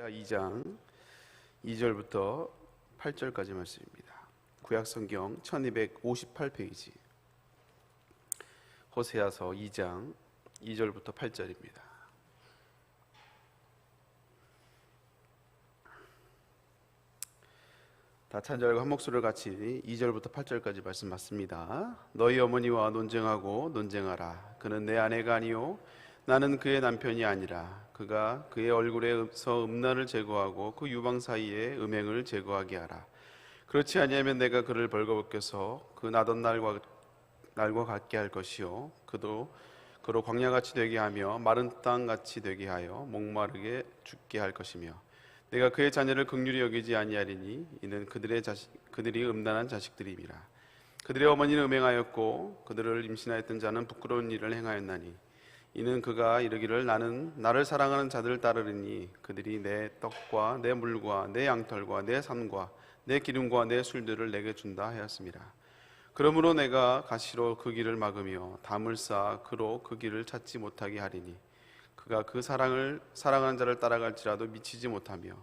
호세아 2장 2절부터 8절까지 말씀입니다. 구약성경 1258페이지 호세아서 2장 2절부터 8절입니다. 다 찬절과 한 목소리를 같이 2절부터 8절까지 말씀 맞습니다. 너희 어머니와 논쟁하고 논쟁하라. 그는 내 아내가 아니요 나는 그의 남편이 아니라 그가 그의 얼굴에서 음란을 제거하고 그 유방 사이에 음행을 제거하게 하라. 그렇지 아니하면 내가 그를 벌거벗겨서 그 나던 날과 같게 할 것이요 그로 광야같이 되게 하며 마른 땅같이 되게 하여 목마르게 죽게 할 것이며 내가 그의 자녀를 긍휼히 여기지 아니하리니 이는 그들이 음란한 자식들임이라. 그들의 어머니는 음행하였고 그들을 임신하였던 자는 부끄러운 일을 행하였나니 이는 그가 이르기를 나는 나를 사랑하는 자들을 따르리니 그들이 내 떡과 내 물과 내 양털과 내 산과 내 기름과 내 술들을 내게 준다 하였습니다. 그러므로 내가 가시로 그 길을 막으며 담을 쌓아 그로 그 길을 찾지 못하게 하리니 그가 그 사랑하는 자를 따라갈지라도 미치지 못하며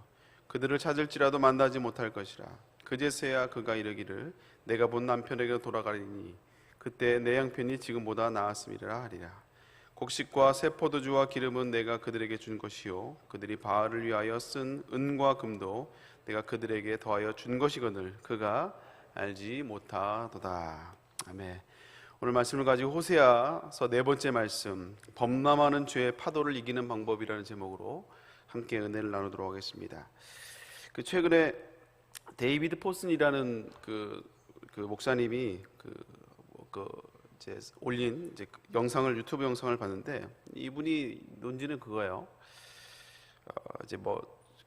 그들을 찾을지라도 만나지 못할 것이라. 그제서야 그가 이르기를 내가 본 남편에게 돌아가리니 그때 내 양편이 지금보다 나았음이라 하리라. 곡식과 새 포도주와 기름은 내가 그들에게 준 것이요 그들이 바알을 위하여 쓴 은과 금도 내가 그들에게 더하여 준 것이거늘 그가 알지 못하도다. 아멘. 오늘 말씀을 가지고 호세아서 네 번째 말씀, 범람하는 죄의 파도를 이기는 방법이라는 제목으로 함께 은혜를 나누도록 하겠습니다. 최근에 데이비드 포슨이라는 그 목사님이 이제 올린 유튜브 영상을 봤는데, 이분이 논지는 그거예요.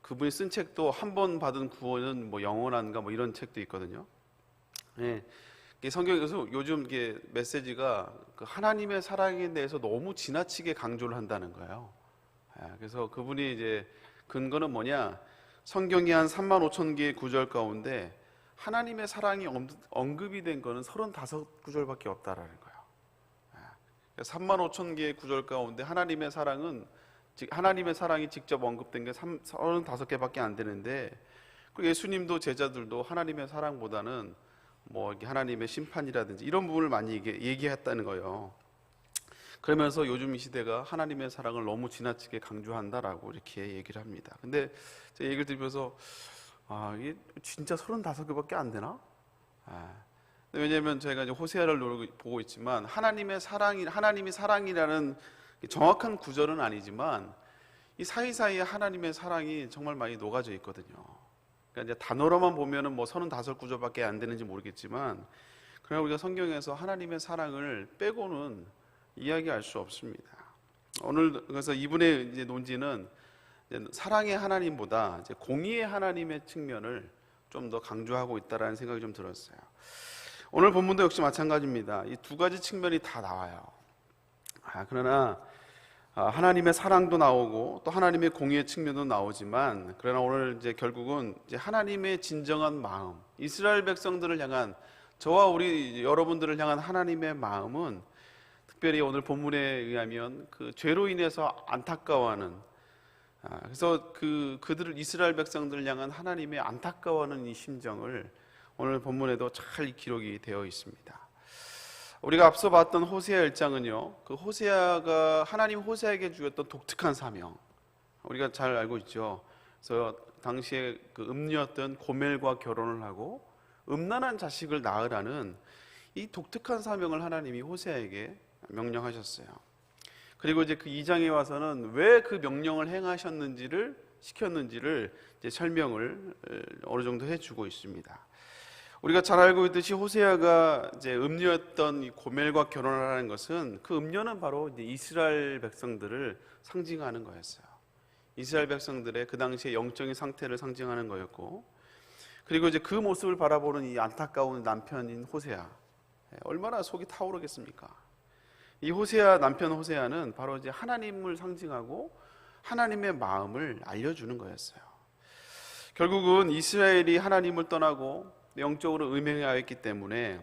그분이 쓴 책도 한 번 받은 구원은 영원한가 이런 책도 있거든요. 네. 성경에서 요즘 이게 메시지가 하나님의 사랑에 대해서 너무 지나치게 강조를 한다는 거예요. 그래서 그분이 이제 근거는 뭐냐? 성경이 한 35,000개의 구절 가운데 하나님의 사랑이 언급이 된 거는 35구절밖에 없다라는 거예요. 35,000개의 구절 가운데 하나님의 사랑이 직접 언급된 게 35개밖에 안 되는데, 그리고 예수님도 제자들도 하나님의 사랑보다는 하나님의 심판이라든지 이런 부분을 많이 얘기했다는 거예요. 그러면서 요즘 이 시대가 하나님의 사랑을 너무 지나치게 강조한다라고 이렇게 얘기를 합니다. 근데 제가 얘기를 들으면서 이게 진짜 35개밖에 안 되나? 왜냐하면 저희가 이제 호세아를 보고 있지만 하나님이 사랑이라는 정확한 구절은 아니지만 이 사이사이에 하나님의 사랑이 정말 많이 녹아져 있거든요. 그러니까 이제 단어로만 보면은 35구절밖에 안 되는지 모르겠지만, 그러나 우리가 성경에서 하나님의 사랑을 빼고는 이야기할 수 없습니다. 오늘 그래서 이분의 이제 논지는 이제 사랑의 하나님보다 이제 공의의 하나님의 측면을 좀 더 강조하고 있다라는 생각이 좀 들었어요. 오늘 본문도 역시 마찬가지입니다. 이 두 가지 측면이 다 나와요. 그러나 하나님의 사랑도 나오고 또 하나님의 공의의 측면도 나오지만, 그러나 오늘 이제 결국은 이제 하나님의 진정한 마음, 이스라엘 백성들을 향한, 저와 우리 여러분들을 향한 하나님의 마음은 특별히 오늘 본문에 의하면 그 죄로 인해서 안타까워하는, 그래서 그들을 이스라엘 백성들을 향한 하나님의 안타까워하는 이 심정을 오늘 본문에도 잘 기록이 되어 있습니다. 우리가 앞서 봤던 호세아 1장은요, 그 호세아가 하나님 호세아에게 주었던 독특한 사명, 우리가 잘 알고 있죠. 그래서 당시에 그 음녀였던 고멜과 결혼을 하고 음란한 자식을 낳으라는 이 독특한 사명을 하나님이 호세아에게 명령하셨어요. 그리고 이제 그 2장에 와서는 왜 그 명령을 시켰는지를 이제 설명을 어느 정도 해주고 있습니다. 우리가 잘 알고 있듯이 호세아가 이제 음녀였던 이 고멜과 결혼을 하는 것은, 그 음녀는 바로 이제 이스라엘 백성들을 상징하는 거였어요. 이스라엘 백성들의 그 당시의 영적인 상태를 상징하는 거였고, 그리고 이제 그 모습을 바라보는 이 안타까운 남편인 호세아, 얼마나 속이 타오르겠습니까? 이 남편 호세아는 바로 이제 하나님을 상징하고 하나님의 마음을 알려주는 거였어요. 결국은 이스라엘이 하나님을 떠나고 영적으로 음행하였기 때문에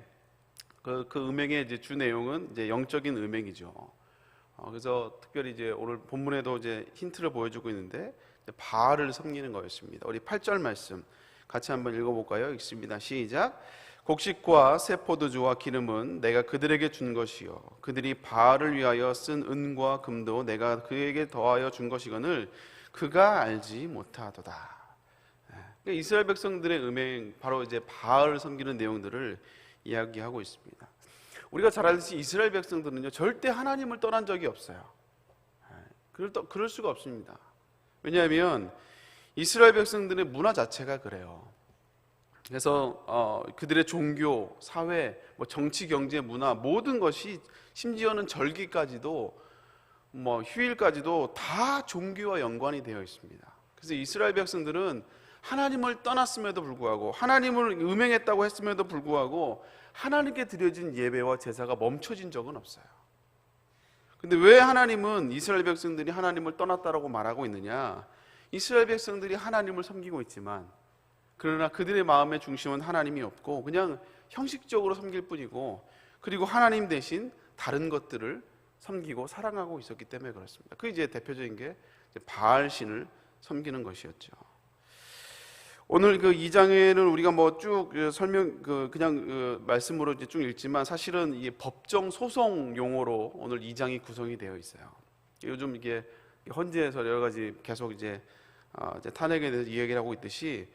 그 음행의 이제 주 내용은 이제 영적인 음행이죠. 그래서 특별히 이제 오늘 본문에도 이제 힌트를 보여주고 있는데, 바알을 섬기는 거였습니다. 우리 8절 말씀 같이 한번 읽어볼까요? 읽습니다. 시작. 곡식과 새 포도주와 기름은 내가 그들에게 준 것이요 그들이 바알을 위하여 쓴 은과 금도 내가 그에게 더하여 준 것이거늘 그가 알지 못하도다. 그러니까 이스라엘 백성들의 음행, 바로 이제 바알을 섬기는 내용들을 이야기하고 있습니다. 우리가 잘 알듯이 이스라엘 백성들은요 절대 하나님을 떠난 적이 없어요. 그럴 수가 없습니다. 왜냐하면 이스라엘 백성들의 문화 자체가 그래요. 그래서 그들의 종교, 사회, 뭐 정치, 경제, 문화 모든 것이 심지어는 절기까지도 뭐 휴일까지도 다 종교와 연관이 되어 있습니다. 그래서 이스라엘 백성들은 하나님을 떠났음에도 불구하고 하나님을 음행했다고 했음에도 불구하고 하나님께 드려진 예배와 제사가 멈춰진 적은 없어요. 근데 왜 하나님은 이스라엘 백성들이 하나님을 떠났다라고 말하고 있느냐? 이스라엘 백성들이 하나님을 섬기고 있지만 그러나 그들의 마음의 중심은 하나님이 없고 그냥 형식적으로 섬길 뿐이고 그리고 하나님 대신 다른 것들을 섬기고 사랑하고 있었기 때문에 그렇습니다. 그 이제 대표적인 게 바알 신을 섬기는 것이었죠. 오늘 그 2장에는 우리가 뭐 쭉 설명 그냥 말씀으로 이제 쭉 읽지만 사실은 이 법정 소송 용어로 오늘 2장이 구성이 되어 있어요. 요즘 이게 헌재에서 여러 가지 계속 이제 탄핵에 대해서 이야기를 하고 있듯이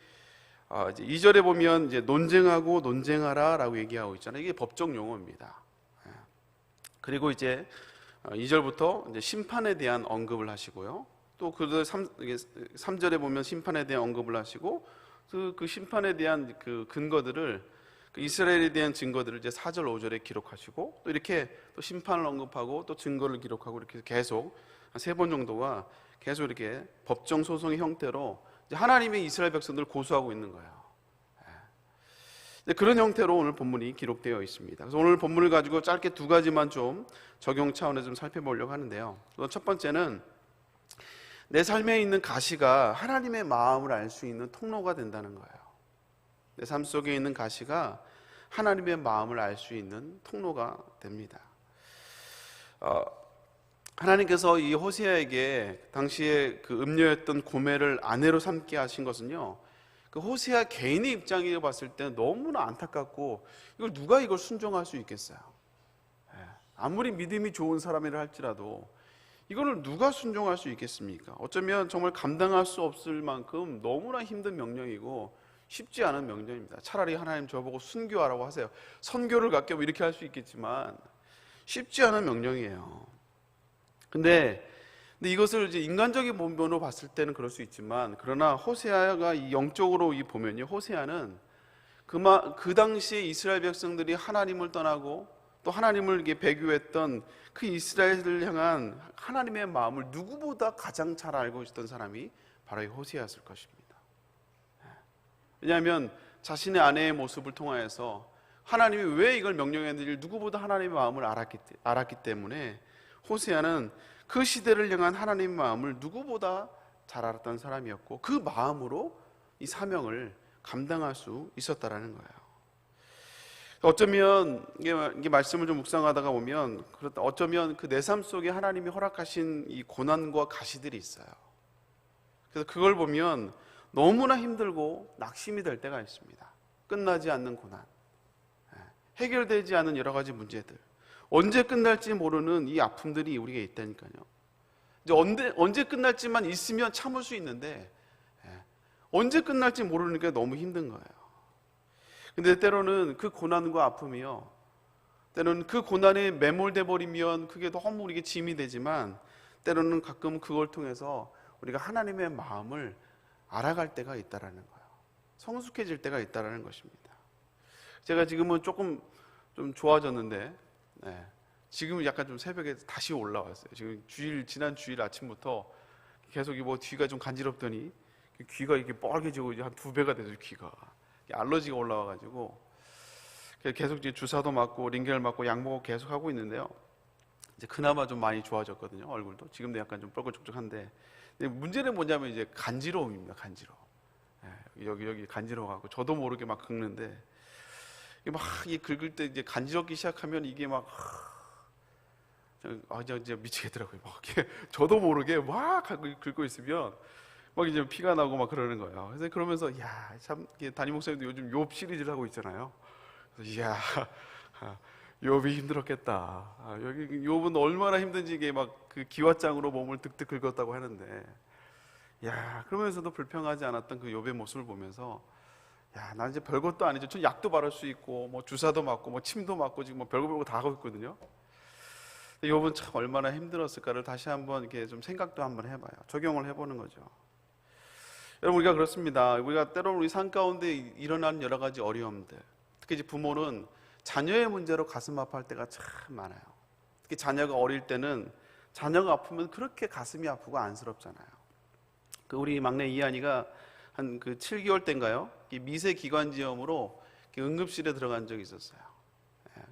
이제 2절에 보면 이제 논쟁하고 논쟁하라라고 얘기하고 있잖아요. 이게 법정 용어입니다. 그리고 이제 2절부터 이제 심판에 대한 언급을 하시고요. 또 그 3절에 보면 심판에 대한 언급을 하시고 그 심판에 대한 그 근거들을 그 이스라엘에 대한 증거들을 이제 4절, 5절에 기록하시고 또 이렇게 또 심판을 언급하고 또 증거를 기록하고 이렇게 계속 한 3번 정도가 계속 이렇게 법정 소송의 형태로 이제 하나님의 이스라엘 백성들을 고소하고 있는 거예요. 그런 형태로 오늘 본문이 기록되어 있습니다. 그래서 오늘 본문을 가지고 짧게 2가지만 좀 적용 차원에서 좀 살펴보려고 하는데요. 첫 번째는 내 삶에 있는 가시가 하나님의 마음을 알 수 있는 통로가 된다는 거예요. 내 삶 속에 있는 가시가 하나님의 마음을 알 수 있는 통로가 됩니다. 하나님께서 이 호세아에게 당시에 그 음녀였던 고멜을 아내로 삼게 하신 것은요, 그 호세아 개인의 입장에 봤을 때 너무나 안타깝고 누가 이걸 순종할 수 있겠어요? 아무리 믿음이 좋은 사람이라 할지라도 이거를 누가 순종할 수 있겠습니까? 어쩌면 정말 감당할 수 없을 만큼 너무나 힘든 명령이고 쉽지 않은 명령입니다. 차라리 하나님 저보고 순교하라고 하세요. 선교를 갖게 뭐 이렇게 할 수 있겠지만 쉽지 않은 명령이에요. 근데 이것을 이제 인간적인 면으로 봤을 때는 그럴 수 있지만 그러나 호세아가 이 영적으로 보면요, 호세아는 그 당시에 이스라엘 백성들이 하나님을 떠나고 또 하나님을 배교했던 그 이스라엘을 향한 하나님의 마음을 누구보다 가장 잘 알고 있었던 사람이 바로 이 호세아였을 것입니다. 왜냐하면 자신의 아내의 모습을 통하여서 하나님이 왜 이걸 명령했는지 누구보다 하나님의 마음을 알았기 때문에 호세아는 그 시대를 향한 하나님의 마음을 누구보다 잘 알았던 사람이었고 그 마음으로 이 사명을 감당할 수 있었다라는 거예요. 어쩌면 이게 말씀을 좀 묵상하다가 보면 어쩌면 그 내 삶 속에 하나님이 허락하신 이 고난과 가시들이 있어요. 그래서 그걸 보면 너무나 힘들고 낙심이 될 때가 있습니다. 끝나지 않는 고난, 해결되지 않은 여러 가지 문제들, 언제 끝날지 모르는 이 아픔들이 우리에게 있다니까요. 이제 언제 끝날지만 있으면 참을 수 있는데 언제 끝날지 모르니까 너무 힘든 거예요. 근데 때로는 그 고난과 아픔이요, 때로는 그 고난에 매몰돼 버리면 그게 너무 우리에게 짐이 되지만 때로는 가끔 그걸 통해서 우리가 하나님의 마음을 알아갈 때가 있다라는 거예요. 성숙해질 때가 있다라는 것입니다. 제가 지금은 조금 좀 좋아졌는데 지금 약간 좀 새벽에 다시 올라왔어요. 지금 지난 주일 아침부터 계속 뭐 뒤가 좀 간지럽더니 귀가 이렇게 뻘개지고 이제 한 2배가 돼서 귀가 알러지가 올라와가지고 계속 이제 주사도 맞고 링겔 맞고 약 먹고 계속 하고 있는데요. 이제 그나마 좀 많이 좋아졌거든요. 얼굴도 지금도 약간 좀 뻘긋적적한데 문제는 뭐냐면 이제 간지러움입니다. 간지러움. 여기 간지러워가고 저도 모르게 막 긁는데 막 이 긁을 때 이제 간지럽기 시작하면 이게 막 이제 미치겠더라고요. 막 저도 모르게 막 긁고 있으면 막 이제 피가 나고 막 그러는 거예요. 그래서 그러면서 야, 참 담임 목사님도 요즘 욥 시리즈를 하고 있잖아요. 그래서 이야, 욥이 힘들었겠다. 여기 욥은 얼마나 힘든지 이게 막 그 기왓장으로 몸을 득득 긁었다고 하는데, 야, 그러면서도 불평하지 않았던 그 욥의 모습을 보면서, 야, 난 이제 별것도 아니죠. 전 약도 바를 수 있고, 뭐 주사도 맞고, 뭐 침도 맞고, 지금 뭐 별거 다 하고 있거든요. 욥은 참 얼마나 힘들었을까를 다시 한번 이렇게 좀 생각도 한번 해봐요. 적용을 해보는 거죠. 여러분, 우리가 그렇습니다. 우리가 때로는 우리 삶 가운데 일어나는 여러 가지 어려움들, 특히 이제 부모는 자녀의 문제로 가슴 아파할 때가 참 많아요. 특히 자녀가 어릴 때는 자녀가 아프면 그렇게 가슴이 아프고 안쓰럽잖아요. 그 우리 막내 이한이가 한 그 7개월 때인가요? 미세 기관지염으로 응급실에 들어간 적이 있었어요.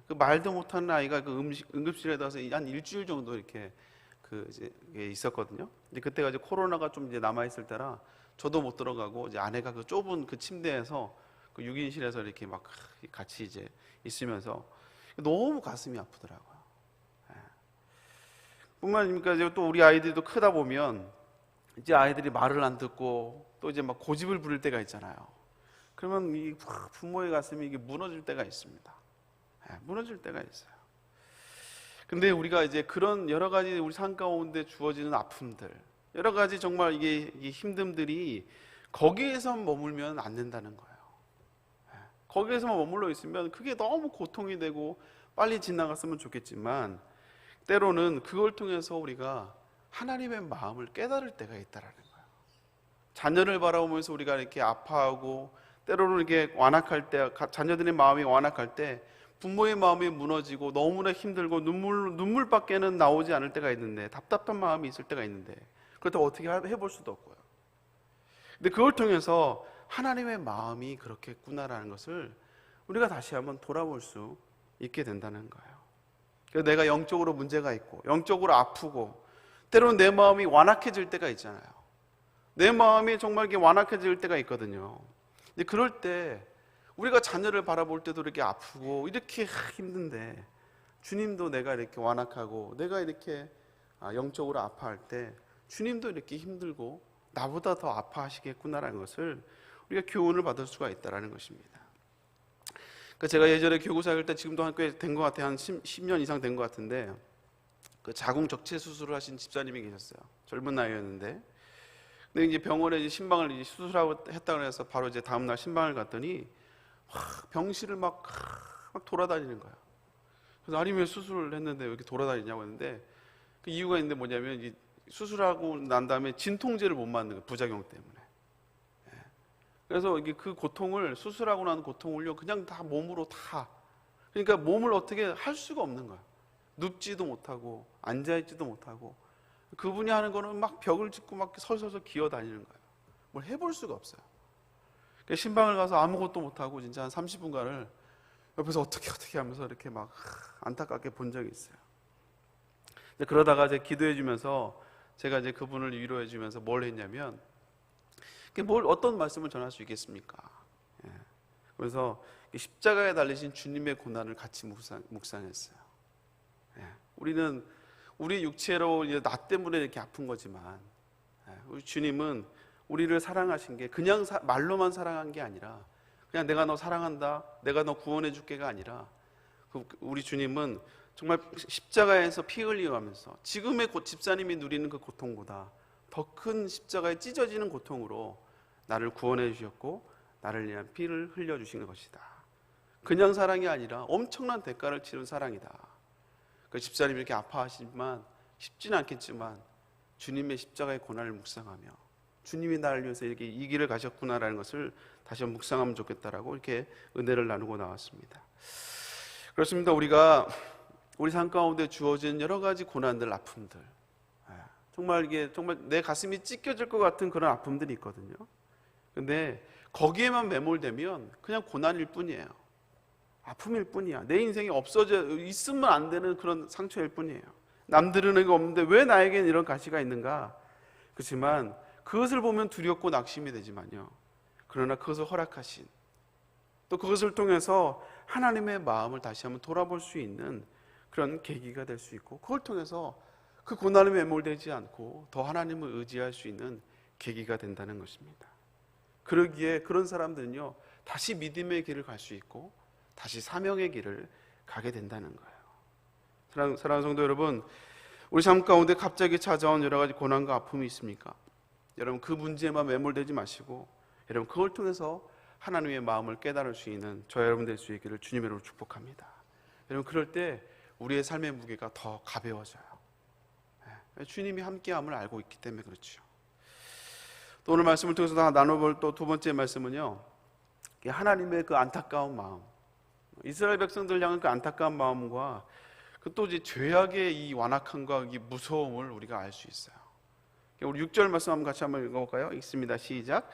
그 말도 못하는 아이가 그 응급실에 들어가서 한 일주일 정도 이렇게 그 이제 있었거든요. 근데 그때가 이제 코로나가 좀 이제 남아 있을 때라 저도 못 들어가고 이제 아내가 그 좁은 그 침대에서 그 6인실에서 이렇게 막 같이 이제 있으면서 너무 가슴이 아프더라고요. 뿐만 아니니까 이제 또 우리 아이들도 크다 보면 이제 아이들이 말을 안 듣고 또 이제 막 고집을 부릴 때가 있잖아요. 그러면 이 부모의 가슴이 이게 무너질 때가 있습니다. 무너질 때가 있어요. 근데 우리가 이제 그런 여러 가지 우리 삶 가운데 주어지는 아픔들, 여러 가지 정말 이게 힘듦들이 거기에서 머물면 안 된다는 거예요. 거기에서만 머물러 있으면 그게 너무 고통이 되고 빨리 지나갔으면 좋겠지만 때로는 그걸 통해서 우리가 하나님의 마음을 깨달을 때가 있다라는 거예요. 자녀를 바라보면서 우리가 이렇게 아파하고 때로는 이렇게 완악할 때, 자녀들의 마음이 완악할 때 부모의 마음이 무너지고 너무나 힘들고 눈물밖에는 나오지 않을 때가 있는데, 답답한 마음이 있을 때가 있는데 그렇다고 어떻게 해볼 수도 없고요. 근데 그걸 통해서 하나님의 마음이 그렇겠구나라는 것을 우리가 다시 한번 돌아볼 수 있게 된다는 거예요. 그래서 내가 영적으로 문제가 있고 영적으로 아프고 때로는 내 마음이 완악해질 때가 있잖아요. 내 마음이 정말 이렇게 완악해질 때가 있거든요. 근데 그럴 때 우리가 자녀를 바라볼 때도 이렇게 아프고 이렇게 힘든데 주님도 내가 이렇게 완악하고 내가 이렇게 영적으로 아파할 때 주님도 이렇게 힘들고 나보다 더 아파하시겠구나라는 것을 우리가 교훈을 받을 수가 있다는 것입니다. 그러니까 제가 예전에 교구사일 때 지금도 꽤 된 것 같아요. 한 10년 이상 된 것 같은데 그 자궁 적체 수술을 하신 집사님이 계셨어요. 젊은 나이였는데 근데 이제 병원에 이제 신방을 이제 수술하고 했다고 해서 바로 이제 다음날 신방을 갔더니 병실을 막 돌아다니는 거야. 그래서 아니 왜 수술을 했는데 왜 이렇게 돌아다니냐고 했는데 그 이유가 있는데 뭐냐면 이 수술하고 난 다음에 진통제를 못 맞는 거예요. 부작용 때문에. 그래서 이게 그 고통을 수술하고 난 고통을요 그냥 다 몸으로 다 그러니까 몸을 어떻게 할 수가 없는 거야. 눕지도 못하고 앉아있지도 못하고 그분이 하는 거는 막 벽을 짚고 막 설설설 기어다니는 거예요. 뭘 해볼 수가 없어요. 신방을 가서 아무것도 못하고 진짜 한 30분간을 옆에서 어떻게 하면서 이렇게 막 안타깝게 본 적이 있어요. 근데 그러다가 이제 기도해 주면서 제가 이제 그분을 위로해 주면서 뭘 했냐면 어떤 말씀을 전할 수 있겠습니까? 그래서 십자가에 달리신 주님의 고난을 같이 묵상했어요. 우리는 우리 육체로 이제 나 때문에 이렇게 아픈 거지만 우리 주님은 우리를 사랑하신 게 그냥 말로만 사랑한 게 아니라 그냥 내가 너 사랑한다, 내가 너 구원해 줄게가 아니라 우리 주님은 정말 십자가에서 피 흘려가면서 지금의 집사님이 누리는 그 고통보다 더 큰 십자가에 찢어지는 고통으로 나를 구원해 주셨고 나를 위한 피를 흘려주신 것이다. 그냥 사랑이 아니라 엄청난 대가를 치른 사랑이다. 그 집사님이 이렇게 아파하시지만 쉽지는 않겠지만 주님의 십자가의 고난을 묵상하며 주님이 나를 위해서 이렇게 이 길을 가셨구나라는 것을 다시 한번 묵상하면 좋겠다라고 이렇게 은혜를 나누고 나왔습니다. 그렇습니다. 우리가 우리 삶 가운데 주어진 여러 가지 고난들, 아픔들, 정말 이게 정말 내 가슴이 찢겨질 것 같은 그런 아픔들이 있거든요. 근데 거기에만 매몰되면 그냥 고난일 뿐이에요. 아픔일 뿐이야. 내 인생이 없어져 있으면 안 되는 그런 상처일 뿐이에요. 남들은 이거 없는데 왜 나에게는 이런 가시가 있는가? 그렇지만 그것을 보면 두렵고 낙심이 되지만요. 그러나 그것을 허락하신 또 그것을 통해서 하나님의 마음을 다시 한번 돌아볼 수 있는 그런 계기가 될 수 있고 그걸 통해서 그 고난에 매몰되지 않고 더 하나님을 의지할 수 있는 계기가 된다는 것입니다. 그러기에 그런 사람들은요, 다시 믿음의 길을 갈 수 있고 다시 사명의 길을 가게 된다는 거예요. 사랑하는 성도 여러분, 우리 삶 가운데 갑자기 찾아온 여러 가지 고난과 아픔이 있습니까? 여러분, 그 문제에만 매몰되지 마시고 여러분, 그걸 통해서 하나님의 마음을 깨달을 수 있는 저 여러분 될 수 있기를 주님의 이름으로 축복합니다. 여러분, 그럴 때 우리의 삶의 무게가 더 가벼워져요. 주님이 함께함을 알고 있기 때문에 그렇죠. 또 오늘 말씀을 통해서 나눠볼 또 두 번째 말씀은요, 하나님의 그 안타까운 마음, 이스라엘 백성들 향한 그 안타까운 마음과 그 또 이제 죄악의 이 완악함과 이 무서움을 우리가 알 수 있어요. 우리 6절 말씀 한번 같이 한번 읽어볼까요? 읽습니다. 시작.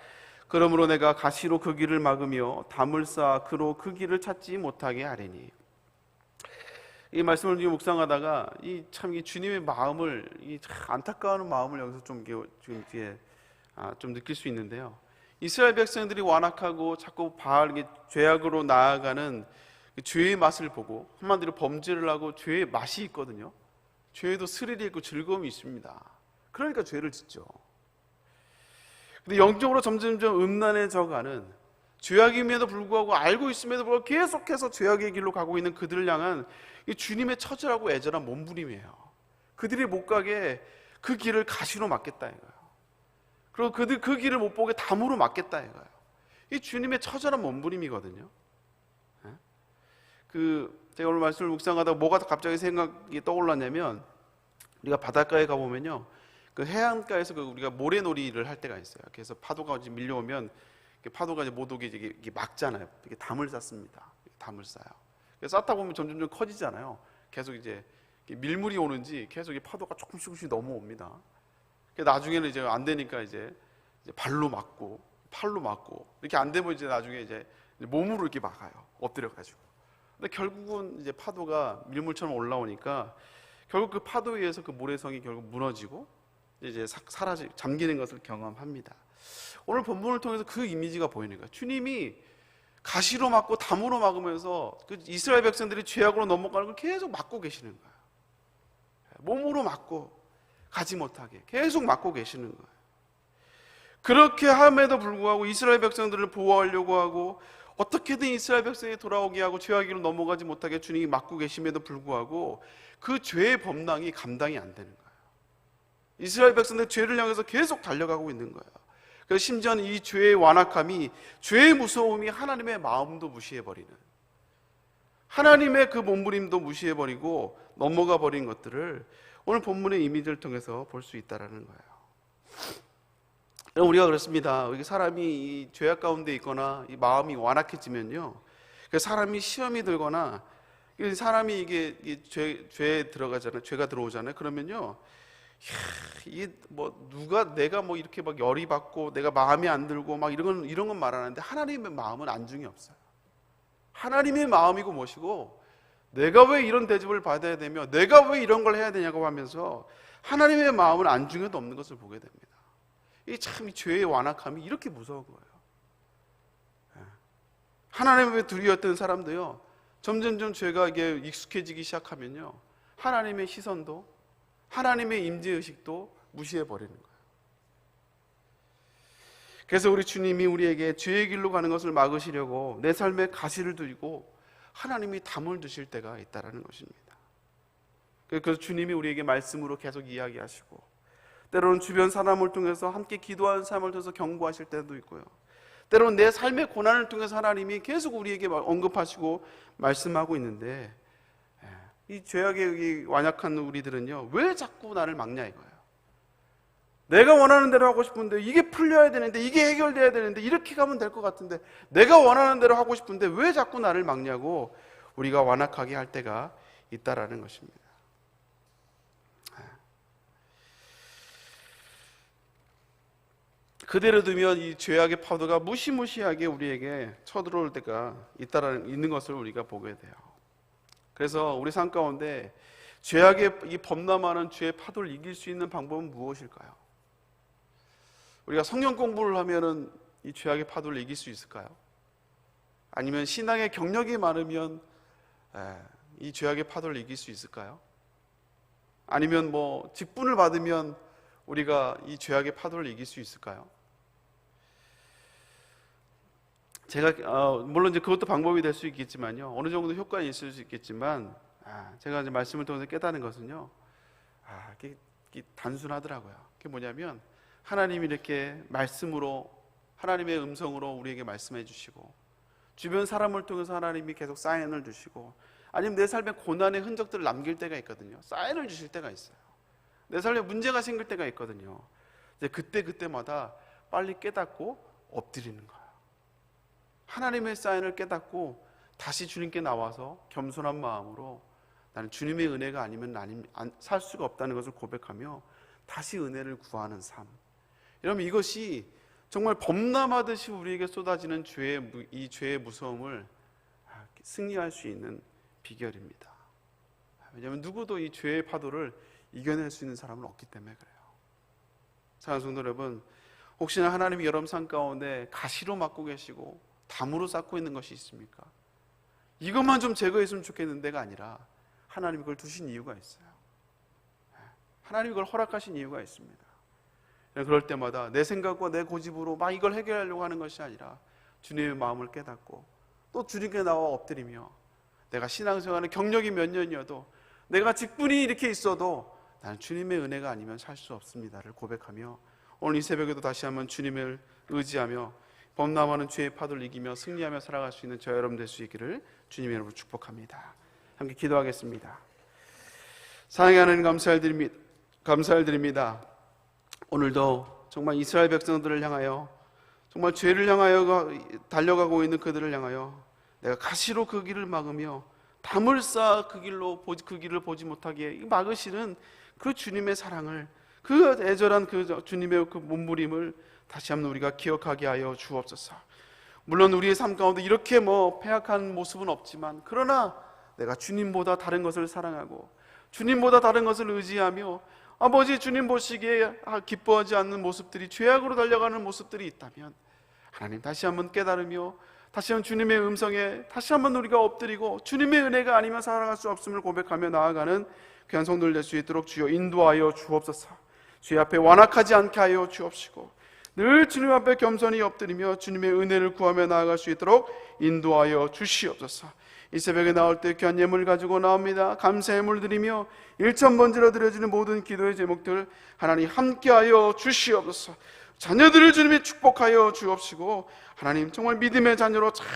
그러므로 내가 가시로 그 길을 막으며 담을 쌓아 그로 그 길을 찾지 못하게 하리니. 이 말씀을 묵상하다가 이 주님의 마음을, 이 안타까운 마음을 여기서 좀 느낄 수 있는데요. 이스라엘 백성들이 완악하고 자꾸 죄악으로 나아가는 그 죄의 맛을 보고 한마디로 범죄를 하고 죄의 맛이 있거든요. 죄에도 스릴이 있고 즐거움이 있습니다. 그러니까 죄를 짓죠. 근데 영적으로 점점점 음란해져가는, 죄악임에도 불구하고 알고 있음에도 불구하고 계속해서 죄악의 길로 가고 있는 그들을 향한 이 주님의 처절하고 애절한 몸부림이에요. 그들이 못 가게 그 길을 가시로 막겠다 이거예요. 그리고 그들 그 길을 못 보게 담으로 막겠다 이거예요. 이 주님의 처절한 몸부림이거든요. 제가 오늘 말씀을 묵상하다가 뭐가 갑자기 생각이 떠올랐냐면, 우리가 바닷가에 가보면요, 그 해안가에서 우리가 모래놀이를 할 때가 있어요. 그래서 파도가 밀려오면 파도가 이제 못 오게 이게 막잖아요. 이게 담을 쌓습니다. 담을 쌓아요. 그래서 쌓다 보면 점점 커지잖아요. 계속 이제 밀물이 오는지 계속 이 파도가 조금씩 넘어옵니다. 나중에는 이제 안 되니까 이제 발로 막고 팔로 막고, 이렇게 안 되면 이제 나중에 이제 몸으로 이렇게 막아요. 엎드려 가지고. 근데 결국은 이제 파도가 밀물처럼 올라오니까 결국 그 파도에 의해서 그 모래성이 결국 무너지고 이제 잠기는 것을 경험합니다. 오늘 본문을 통해서 그 이미지가 보이는 거예요. 주님이 가시로 막고 담으로 막으면서 그 이스라엘 백성들이 죄악으로 넘어가는 걸 계속 막고 계시는 거예요. 몸으로 막고 가지 못하게 계속 막고 계시는 거예요. 그렇게 함에도 불구하고 이스라엘 백성들을 보호하려고 하고 어떻게든 이스라엘 백성이 돌아오게 하고 죄악으로 넘어가지 못하게 주님이 막고 계심에도 불구하고 그 죄의 범랑이 감당이 안 되는 거예요. 이스라엘 백성들 죄를 향해서 계속 달려가고 있는 거예요. 그래서 심지어는 이 죄의 완악함이, 죄의 무서움이 하나님의 마음도 무시해버리는, 하나님의 그 몸부림도 무시해버리고 넘어가 버린 것들을 오늘 본문의 이미지를 통해서 볼 수 있다는 거예요. 우리가 그렇습니다. 사람이 이 죄악 가운데 있거나 이 마음이 완악해지면요, 사람이 시험이 들거나 사람이 이게 죄에 들어가잖아요. 죄가 들어오잖아요. 그러면요, 이게 내가 이렇게 막 열이 받고 내가 마음에 안 들고 막 이런 건 말하는데, 하나님의 마음은 안중이 없어요. 하나님의 마음이고 뭐시고, 내가 왜 이런 대접을 받아야 되며 내가 왜 이런 걸 해야 되냐고 하면서 하나님의 마음은 안중에도 없는 것을 보게 됩니다. 이 죄의 완악함이 이렇게 무서운 거예요. 하나님의 두려웠던 사람도요, 점점점 죄가 이게 익숙해지기 시작하면요, 하나님의 시선도 하나님의 임재의식도 무시해버리는 거예요. 그래서 우리 주님이 우리에게 죄의 길로 가는 것을 막으시려고 내 삶에 가시를 두고 하나님이 담을 두실 때가 있다는 것입니다. 그래서 주님이 우리에게 말씀으로 계속 이야기하시고, 때로는 주변 사람을 통해서 함께 기도하는 삶을 통해서 경고하실 때도 있고요, 때로는 내 삶의 고난을 통해서 하나님이 계속 우리에게 언급하시고 말씀하고 있는데, 이 죄악의 완악한 우리들은요, 왜 자꾸 나를 막냐 이거예요. 내가 원하는 대로 하고 싶은데, 이게 풀려야 되는데, 이게 해결돼야 되는데, 이렇게 가면 될 것 같은데, 내가 원하는 대로 하고 싶은데 왜 자꾸 나를 막냐고 우리가 완악하게 할 때가 있다라는 것입니다. 그대로 두면 이 죄악의 파도가 무시무시하게 우리에게 쳐들어올 때가 있는 것을 우리가 보게 돼요. 그래서 우리 삶 가운데 죄악의 이 범람하는 죄의 파도를 이길 수 있는 방법은 무엇일까요? 우리가 성경 공부를 하면은 이 죄악의 파도를 이길 수 있을까요? 아니면 신앙의 경력이 많으면 이 죄악의 파도를 이길 수 있을까요? 아니면 직분을 받으면 우리가 이 죄악의 파도를 이길 수 있을까요? 제가 물론 이제 그것도 방법이 될 수 있겠지만요, 어느 정도 효과는 있을 수 있겠지만, 제가 이제 말씀을 통해서 깨닫는 것은요, 이게 단순하더라고요. 그게 뭐냐면 하나님이 이렇게 말씀으로, 하나님의 음성으로 우리에게 말씀해 주시고, 주변 사람을 통해서 하나님이 계속 사인을 주시고, 아니면 내 삶에 고난의 흔적들을 남길 때가 있거든요. 사인을 주실 때가 있어요. 내 삶에 문제가 생길 때가 있거든요. 이제 그때마다 빨리 깨닫고 엎드리는 거예요. 하나님의 사인을 깨닫고 다시 주님께 나와서 겸손한 마음으로 나는 주님의 은혜가 아니면 살 수가 없다는 것을 고백하며 다시 은혜를 구하는 삶. 여러분, 이것이 정말 범람하듯이 우리에게 쏟아지는 이 죄의 무서움을 승리할 수 있는 비결입니다. 왜냐하면 누구도 이 죄의 파도를 이겨낼 수 있는 사람은 없기 때문에 그래요. 사랑하는 성도 여러분, 혹시나 하나님이 여러분 삶 가운데 가시로 막고 계시고 담으로 쌓고 있는 것이 있습니까? 이것만 좀 제거했으면 좋겠는데가 아니라 하나님이 그걸 두신 이유가 있어요. 하나님이 그걸 허락하신 이유가 있습니다. 그럴 때마다 내 생각과 내 고집으로 막 이걸 해결하려고 하는 것이 아니라 주님의 마음을 깨닫고 또 주님께 나와 엎드리며, 내가 신앙생활의 경력이 몇 년이어도, 내가 직분이 이렇게 있어도 나는 주님의 은혜가 아니면 살 수 없습니다를 고백하며, 오늘 이 새벽에도 다시 한번 주님을 의지하며 범람하는 죄의 파도를 이기며 승리하며 살아갈 수 있는 저 여러분 될 수 있기를 주님의 이름으로 축복합니다. 함께 기도하겠습니다. 사랑하는 하나님, 감사드립니다. 오늘도 정말 이스라엘 백성들을 향하여, 정말 죄를 향하여 달려가고 있는 그들을 향하여 내가 가시로 그 길을 막으며 담을 쌓아 그 길을 보지 못하게 막으시는 그 주님의 사랑을, 그 애절한 그 주님의 그 몸부림을 다시 한번 우리가 기억하게 하여 주옵소서. 물론 우리의 삶 가운데 이렇게 패악한 모습은 없지만, 그러나 내가 주님보다 다른 것을 사랑하고 주님보다 다른 것을 의지하며 아버지 주님 보시기에 기뻐하지 않는 모습들이, 죄악으로 달려가는 모습들이 있다면 하나님 다시 한번 깨달으며 다시 한번 주님의 음성에 다시 한번 우리가 엎드리고 주님의 은혜가 아니면 살아갈 수 없음을 고백하며 나아가는 귀한 성도들 될 수 있도록 주여 인도하여 주옵소서. 주의 앞에 완악하지 않게 하여 주옵시고 늘 주님 앞에 겸손히 엎드리며 주님의 은혜를 구하며 나아갈 수 있도록 인도하여 주시옵소서. 이 새벽에 나올 때 귀한 예물 가지고 나옵니다. 감사 예물 드리며 일천번제로 드려지는 모든 기도의 제목들 하나님 함께하여 주시옵소서. 자녀들을 주님이 축복하여 주옵시고 하나님 정말 믿음의 자녀로 잘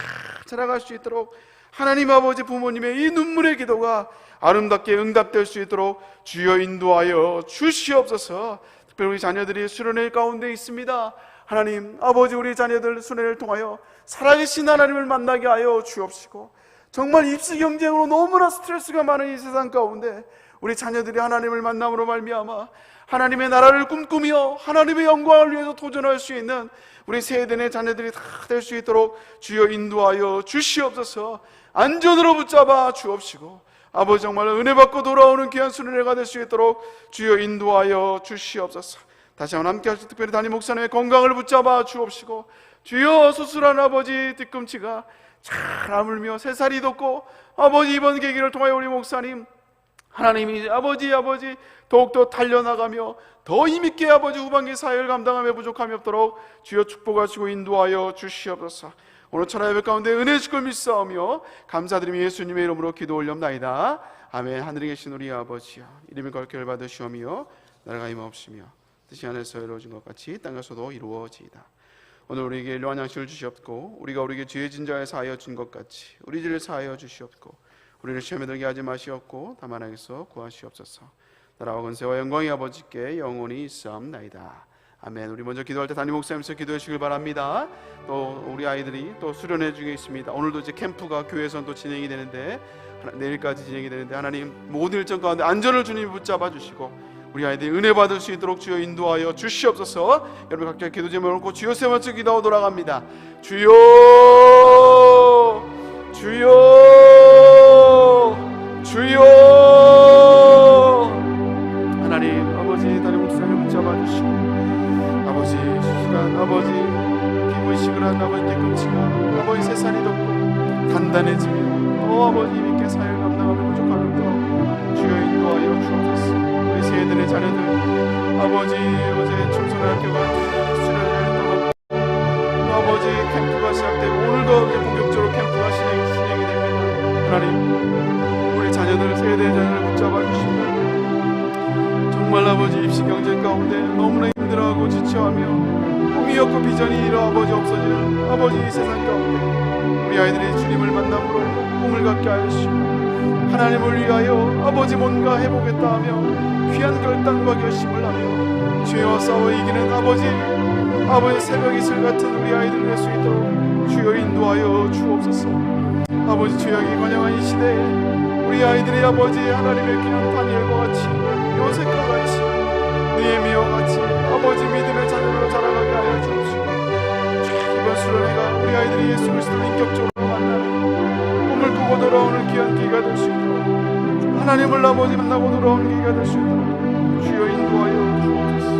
자라갈 수 있도록 하나님 아버지 부모님의 이 눈물의 기도가 아름답게 응답될 수 있도록 주여 인도하여 주시옵소서. 특별히 우리 자녀들이 수련회 가운데 있습니다. 하나님 아버지, 우리 자녀들 수련회를 통하여 살아계신 하나님을 만나게 하여 주옵시고, 정말 입시 경쟁으로 너무나 스트레스가 많은 이 세상 가운데 우리 자녀들이 하나님을 만남으로 말미암아 하나님의 나라를 꿈꾸며 하나님의 영광을 위해서 도전할 수 있는 우리 세대의 자녀들이 다 될 수 있도록 주여 인도하여 주시옵소서. 안전으로 붙잡아 주옵시고 아버지 정말 은혜 받고 돌아오는 귀한 수련회가 될 수 있도록 주여 인도하여 주시옵소서. 다시 한번 함께 하실 특별히 담임 목사님의 건강을 붙잡아 주옵시고 주여 수술한 아버지 뒤꿈치가 잘 아물며 새살이 돋고 아버지 이번 계기를 통하여 우리 목사님 하나님이 아버지 더욱더 달려나가며 더 힘있게 아버지 후반기 사역을 감당하며 부족함이 없도록 주여 축복하시고 인도하여 주시옵소서. 오늘 천하 예배 가운데 은혜 주실 믿사오며 감사드리며 예수님의 이름으로 기도 올렵나이다. 아멘. 하늘에 계신 우리 아버지여, 이름이 거룩히 받으시오며 나라가 임하옵시며 뜻이 하늘에서 이루어진 것 같이 땅에서도 이루어지이다. 오늘 우리에게 일용할 양식을 주시옵고 우리가 우리에게 죄 진 자에 사하여 준 것 같이 우리 죄를 사하여 주시옵고 우리를 시험에 들게 하지 마시옵고 다만 악에서 구하시옵소서. 나라와 권세와 영광이 아버지께 영원히 있사옵나이다. 아멘. 우리 먼저 기도할 때 담임 목사님께서 기도해 주시길 바랍니다. 또 우리 아이들이 또 수련회 중에 있습니다. 오늘도 이제 캠프가 교회에서는 또 진행이 되는데 내일까지 진행이 되는데 하나님 모든 일정 가운데 안전을 주님이 붙잡아 주시고 우리 아이들이 은혜 받을 수 있도록 주여 인도하여 주시옵소서. 여러분 각자 기도 제목을 놓고 주여 세 번째 기도하고 돌아갑니다. 주여 하나님 아버지 다른 목사님을 붙잡아 주시고 아버지 수술한 아버지 피부이식을 한 아버지 뒤꿈치가 아버지 새살이 돋고 단단해지며 아버지 믿게 사역을 감당하며 부족함을 주여 인도하여 주옵소서. 세대의 자녀들 아버지 어제 청소년학교가 수련회를 떠났고 아버지 캠프가 시작되고 오늘도 이제 본격적으로 캠프가 진행이 됩니다. 하나님 우리 자녀들 세대의 자녀를 붙잡아 주시고 정말 아버지 입시 경쟁 가운데 너무나 힘들어하고 지쳐하며 꿈이 없고 비전이 이루 아버지 없어지는 아버지 이 세상 가운데 우리 아이들이 주님을 만남으로 꿈을 갖게 하시고 하나님을 위하여 아버지 뭔가 해보겠다 하며 귀한 결단과 결심을 하며 죄와 싸워 이기는 아버지 새벽 이슬 같은 우리 아이들 될 수 있도록 주여 인도하여 주옵소서. 아버지 죄악이 관영한 이 시대에 우리 아이들이 아버지 하나님의 귀한 다니엘과 같이 요셉과 같이 느헤미야와 같이 아버지 믿음의 자녀로 자라가게 하여 주옵시고 이번 수련회가 우리 아이들이 예수 그리스도를 인격적으로 만나는 꿈을 꾸고 돌아오는 귀한 기회가 될 수 있도록 하나님을 아버지 만나고 돌아오는 기회가 될 수 있도록 주여 인도하여 주옵소서.